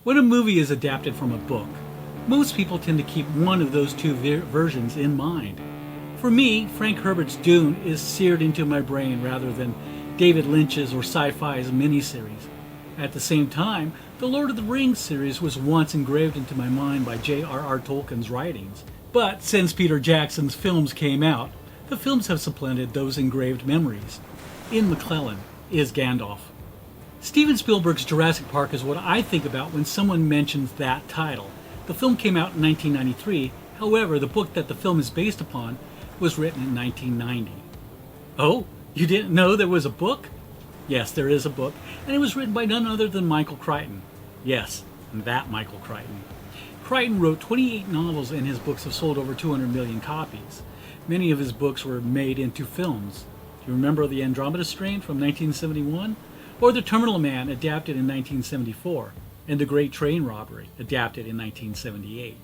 When a movie is adapted from a book, most people tend to keep one of those two versions in mind. For me, Frank Herbert's Dune is seared into my brain rather than David Lynch's or sci-fi's miniseries. At the same time, the Lord of the Rings series was once engraved into my mind by JRR Tolkien's writings. But since Peter Jackson's films came out, the films have supplanted those engraved memories. In McKellen is Gandalf. Steven Spielberg's Jurassic Park is what I think about when someone mentions that title. The film came out in 1993, however, the book that the film is based upon was written in 1990. Oh, you didn't know there was a book? Yes, there is a book, and it was written by none other than Michael Crichton. Yes, that Michael Crichton. Crichton wrote 28 novels, and his books have sold over 200 million copies. Many of his books were made into films. Do you remember The Andromeda Strain from 1971? Or The Terminal Man, adapted in 1974, and The Great Train Robbery, adapted in 1978.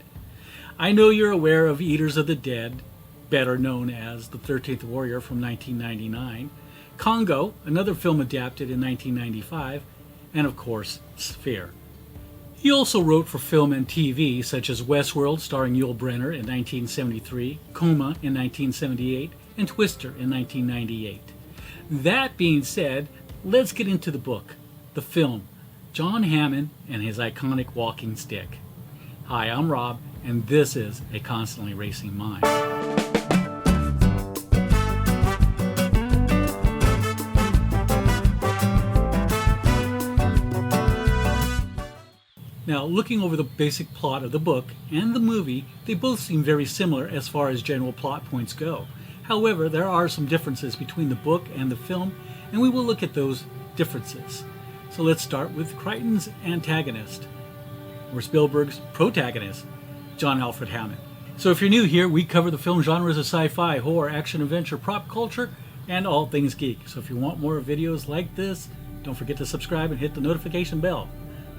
I know you're aware of Eaters of the Dead, better known as The 13th Warrior from 1999, Congo, another film adapted in 1995, and of course, Sphere. He also wrote for film and TV, such as Westworld, starring Yul Brynner in 1973, Coma in 1978, and Twister in 1998. That being said, let's get into the book, the film, John Hammond and his iconic walking stick. Hi, I'm Rob, and this is A Constantly Racing Mind. Now, looking over the basic plot of the book and the movie, they both seem very similar as far as general plot points go. However, there are some differences between the book and the film, and we will look at those differences. So let's start with Crichton's antagonist, or Spielberg's protagonist, John Alfred Hammond. So if you're new here, we cover the film genres of sci-fi, horror, action, adventure, pop culture, and all things geek. So if you want more videos like this, don't forget to subscribe and hit the notification bell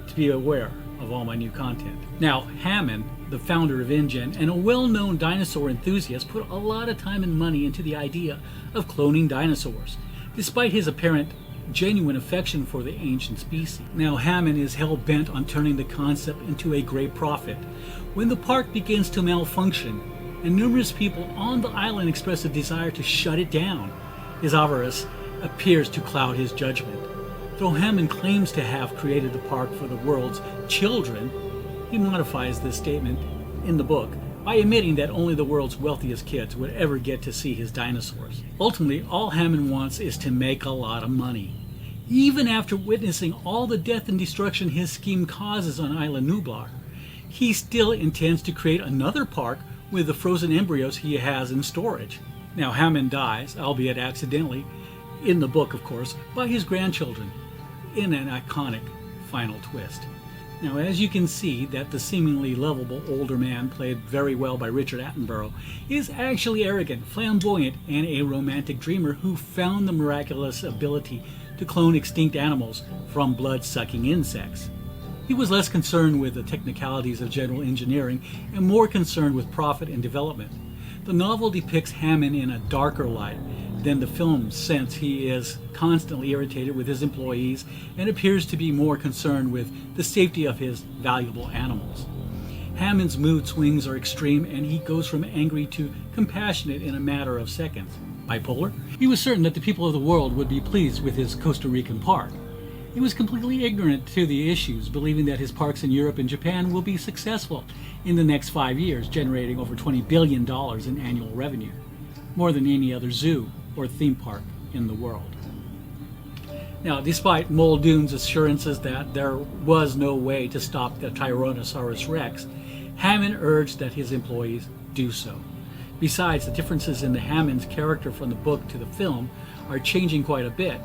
to be aware of all my new content. Now, Hammond, the founder of InGen and a well-known dinosaur enthusiast, put a lot of time and money into the idea of cloning dinosaurs, despite his apparent genuine affection for the ancient species. Now, Hammond is hell-bent on turning the concept into a great profit. When the park begins to malfunction, and numerous people on the island express a desire to shut it down, his avarice appears to cloud his judgment. Though Hammond claims to have created the park for the world's children, he modifies this statement in the book by admitting that only the world's wealthiest kids would ever get to see his dinosaurs. Ultimately, all Hammond wants is to make a lot of money. Even after witnessing all the death and destruction his scheme causes on Isla Nublar, he still intends to create another park with the frozen embryos he has in storage. Now, Hammond dies, albeit accidentally, in the book, of course, by his grandchildren, in an iconic final twist. Now, as you can see, that the seemingly lovable older man, played very well by Richard Attenborough, is actually arrogant, flamboyant, and a romantic dreamer who found the miraculous ability to clone extinct animals from blood-sucking insects. He was less concerned with the technicalities of general engineering and more concerned with profit and development. The novel depicts Hammond in a darker light than the film, since he is constantly irritated with his employees and appears to be more concerned with the safety of his valuable animals. Hammond's mood swings are extreme, and he goes from angry to compassionate in a matter of seconds. Bipolar? He was certain that the people of the world would be pleased with his Costa Rican park. He was completely ignorant to the issues, believing that his parks in Europe and Japan will be successful in the next 5 years, generating over $20 billion in annual revenue, more than any other zoo or theme park in the world. Now, despite Muldoon's assurances that there was no way to stop the Tyrannosaurus Rex, Hammond urged that his employees do so. Besides, the differences in the Hammond's character from the book to the film are changing quite a bit.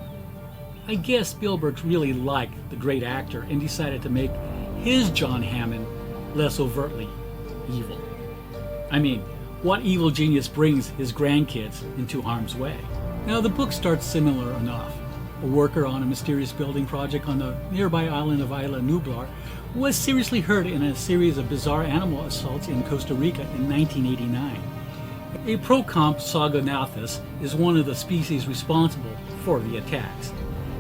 I guess Spielberg really liked the great actor and decided to make his John Hammond less overtly evil. I mean, what evil genius brings his grandkids into harm's way? Now, the book starts similar enough. A worker on a mysterious building project on the nearby island of Isla Nublar was seriously hurt in a series of bizarre animal assaults in Costa Rica in 1989. A Procomp Saganathus is one of the species responsible for the attacks.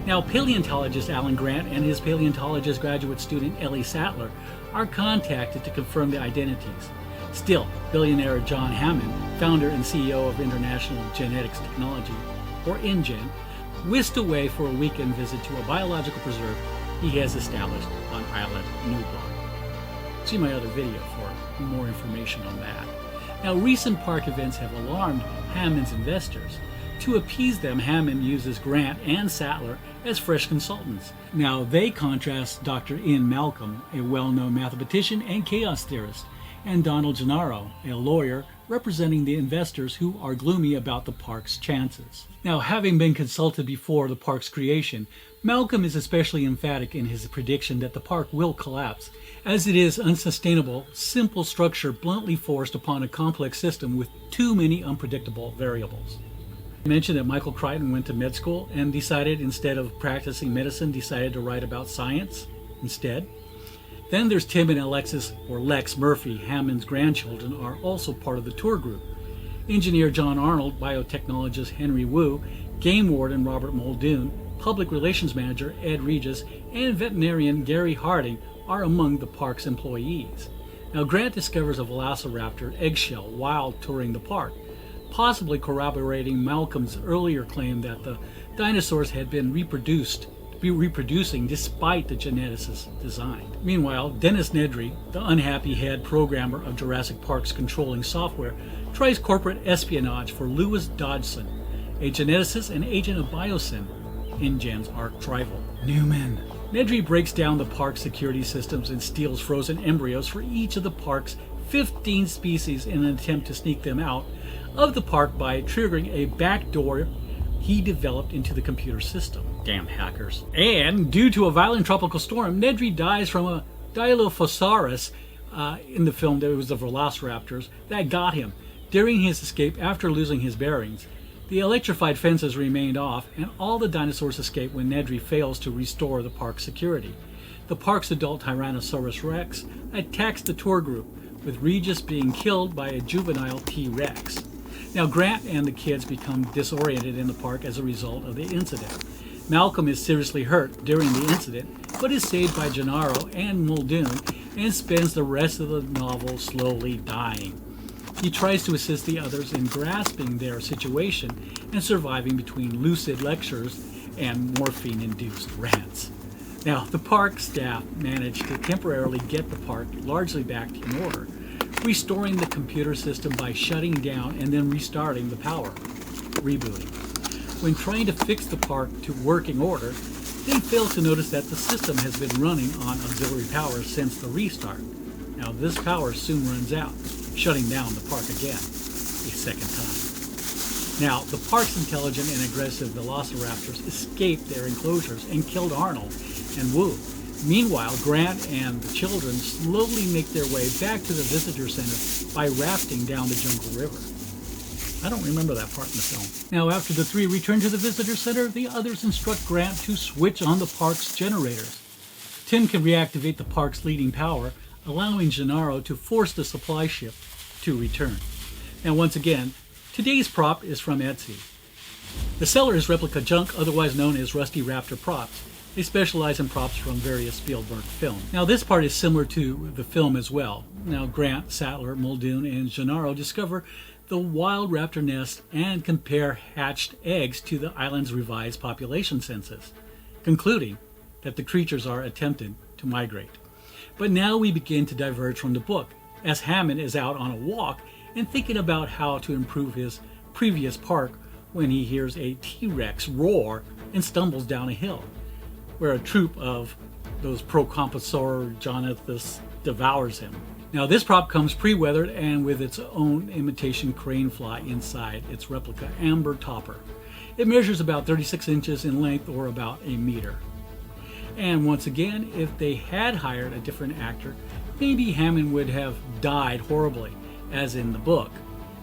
Now, paleontologist Alan Grant and his paleontologist graduate student Ellie Sattler are contacted to confirm the identities. Still, billionaire John Hammond, founder and CEO of International Genetics Technology, or InGen, whisked away for a weekend visit to a biological preserve he has established on Island Newbar. See my other video for more information on that. Now, recent park events have alarmed Hammond's investors. To appease them, Hammond uses Grant and Sattler as fresh consultants. Now, they contrast Dr. Ian Malcolm, a well-known mathematician and chaos theorist, and Donald Gennaro, a lawyer representing the investors who are gloomy about the park's chances. Now, having been consulted before the park's creation, Malcolm is especially emphatic in his prediction that the park will collapse, as it is unsustainable, simple structure bluntly forced upon a complex system with too many unpredictable variables. I mentioned that Michael Crichton went to med school and decided, instead of practicing medicine, decided to write about science instead. Then there's Tim and Alexis, or Lex Murphy, Hammond's grandchildren, are also part of the tour group. Engineer John Arnold, biotechnologist Henry Wu, game warden Robert Muldoon, public relations manager Ed Regis, and veterinarian Gary Harding are among the park's employees. Now, Grant discovers a velociraptor eggshell while touring the park, possibly corroborating Malcolm's earlier claim that the dinosaurs had been reproducing despite the geneticist's design. Meanwhile, Dennis Nedry, the unhappy head programmer of Jurassic Park's controlling software, tries corporate espionage for Lewis Dodgson, a geneticist and agent of Biosyn, InGen's arch-rival. Newman. Nedry breaks down the park's security systems and steals frozen embryos for each of the park's 15 species in an attempt to sneak them out of the park by triggering a backdoor he developed into the computer system. Damn hackers. And due to a violent tropical storm, Nedry dies from a Dilophosaurus in the film. There was the velociraptors that got him during his escape after losing his bearings. The electrified fences remained off, and all the dinosaurs escape when Nedry fails to restore the park's security. The park's adult Tyrannosaurus Rex attacks the tour group, with Regis being killed by a juvenile T-Rex. Now, Grant and the kids become disoriented in the park as a result of the incident. Malcolm is seriously hurt during the incident, but is saved by Gennaro and Muldoon and spends the rest of the novel slowly dying. He tries to assist the others in grasping their situation and surviving between lucid lectures and morphine-induced rants. Now, the park staff managed to temporarily get the park largely back in order, restoring the computer system by shutting down and then restarting the power, rebooting. When trying to fix the park to working order, they fail to notice that the system has been running on auxiliary power since the restart. Now, this power soon runs out, shutting down the park again, a second time. Now, the park's intelligent and aggressive velociraptors escaped their enclosures and killed Arnold and Wu. Meanwhile, Grant and the children slowly make their way back to the visitor center by rafting down the Jungle River. I don't remember that part in the film. Now, after the three return to the visitor center, the others instruct Grant to switch on the park's generators. Tim can reactivate the park's leading power, allowing Gennaro to force the supply ship to return. Now, once again, today's prop is from Etsy. The seller is Replica Junk, otherwise known as Rusty Raptor Props. They specialize in props from various Spielberg films. Now, this part is similar to the film as well. Now, Grant, Sattler, Muldoon, and Gennaro discover the wild raptor nest and compare hatched eggs to the island's revised population census, concluding that the creatures are attempting to migrate. But now we begin to diverge from the book, as Hammond is out on a walk and thinking about how to improve his previous park when he hears a T-Rex roar and stumbles down a hill, where a troop of those Procompensor Jonathus devours him. Now, this prop comes pre-weathered and with its own imitation crane fly inside its replica amber topper. It measures about 36 inches in length, or about a meter. And once again, if they had hired a different actor, maybe Hammond would have died horribly, as in the book.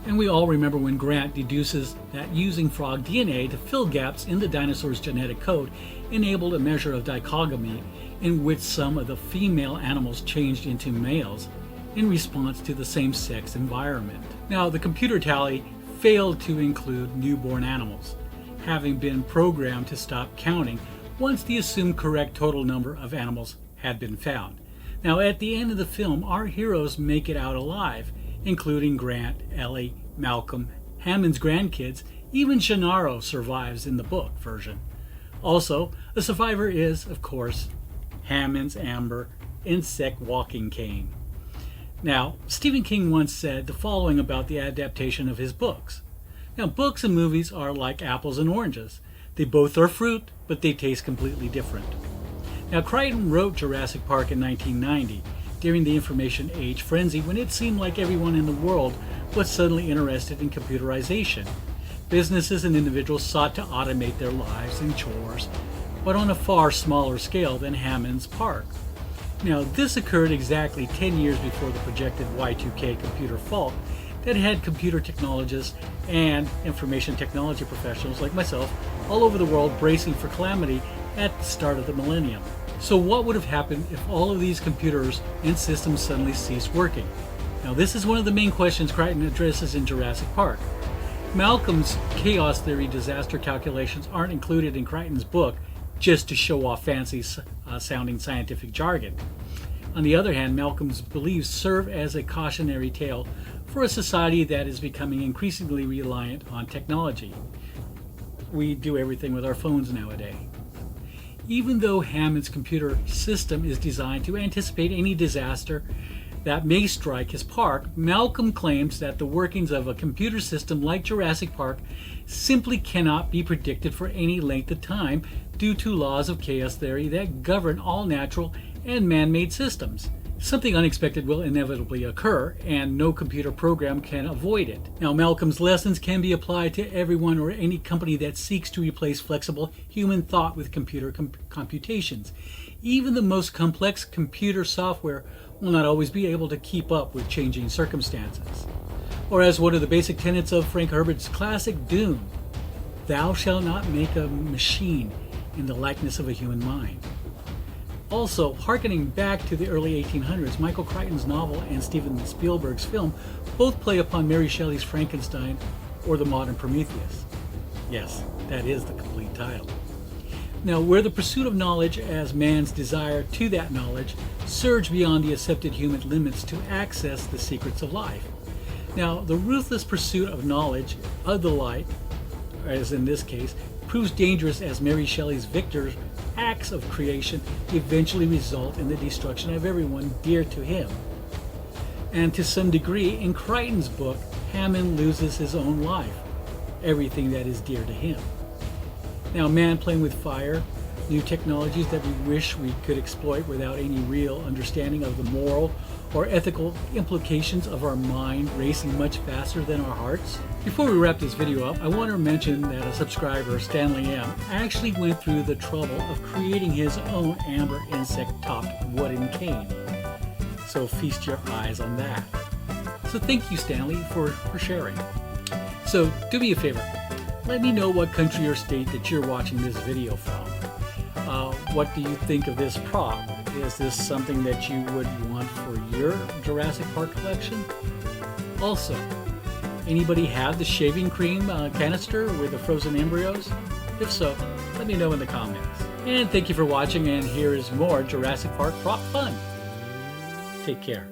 And we all remember when Grant deduces that using frog DNA to fill gaps in the dinosaur's genetic code enabled a measure of dichogamy in which some of the female animals changed into males in response to the same-sex environment. Now, the computer tally failed to include newborn animals, having been programmed to stop counting once the assumed correct total number of animals had been found. Now, at the end of the film, our heroes make it out alive, including Grant, Ellie, Malcolm, Hammond's grandkids. Even Gennaro survives in the book version. Also, a survivor is, of course, Hammond's amber insect walking cane. Now, Stephen King once said the following about the adaptation of his books. Now, books and movies are like apples and oranges. They both are fruit, but they taste completely different. Now, Crichton wrote Jurassic Park in 1990, during the information age frenzy when it seemed like everyone in the world was suddenly interested in computerization. Businesses and individuals sought to automate their lives and chores, but on a far smaller scale than Hammond's Park. Now, this occurred exactly 10 years before the projected Y2K computer fault that had computer technologists and information technology professionals like myself all over the world bracing for calamity at the start of the millennium. So what would have happened if all of these computers and systems suddenly ceased working? Now, this is one of the main questions Crichton addresses in Jurassic Park. Malcolm's chaos theory disaster calculations aren't included in Crichton's book just to show off fancy sounding scientific jargon. On the other hand, Malcolm's beliefs serve as a cautionary tale for a society that is becoming increasingly reliant on technology. We do everything with our phones nowadays. Even though Hammond's computer system is designed to anticipate any disaster that may strike his park, Malcolm claims that the workings of a computer system like Jurassic Park simply cannot be predicted for any length of time due to laws of chaos theory that govern all natural and man-made systems. Something unexpected will inevitably occur, and no computer program can avoid it. Now, Malcolm's lessons can be applied to everyone or any company that seeks to replace flexible human thought with computer computations. Even the most complex computer software will not always be able to keep up with changing circumstances. Or as one of the basic tenets of Frank Herbert's classic Dune, "Thou shalt not make a machine in the likeness of a human mind." Also, hearkening back to the early 1800s, Michael Crichton's novel and Steven Spielberg's film both play upon Mary Shelley's Frankenstein or the modern Prometheus. Yes, that is the complete title. Now, where the pursuit of knowledge as man's desire to that knowledge surge beyond the accepted human limits to access the secrets of life. Now, the ruthless pursuit of knowledge of the light, as in this case, proves dangerous as Mary Shelley's Victor's acts of creation eventually result in the destruction of everyone dear to him. And to some degree, in Crichton's book, Hammond loses his own life, everything that is dear to him. Now, man playing with fire, new technologies that we wish we could exploit without any real understanding of the moral or ethical implications of our mind racing much faster than our hearts. Before we wrap this video up, I want to mention that a subscriber, Stanley M., actually went through the trouble of creating his own amber insect-topped wooden cane. So feast your eyes on that. So thank you, Stanley, for sharing. So do me a favor. Let me know what country or state that you're watching this video from. What do you think of this prop? Is this something that you would want for your Jurassic Park collection? Also, anybody have the shaving cream canister with the frozen embryos? If so, let me know in the comments. And thank you for watching, and here is more Jurassic Park prop fun. Take care.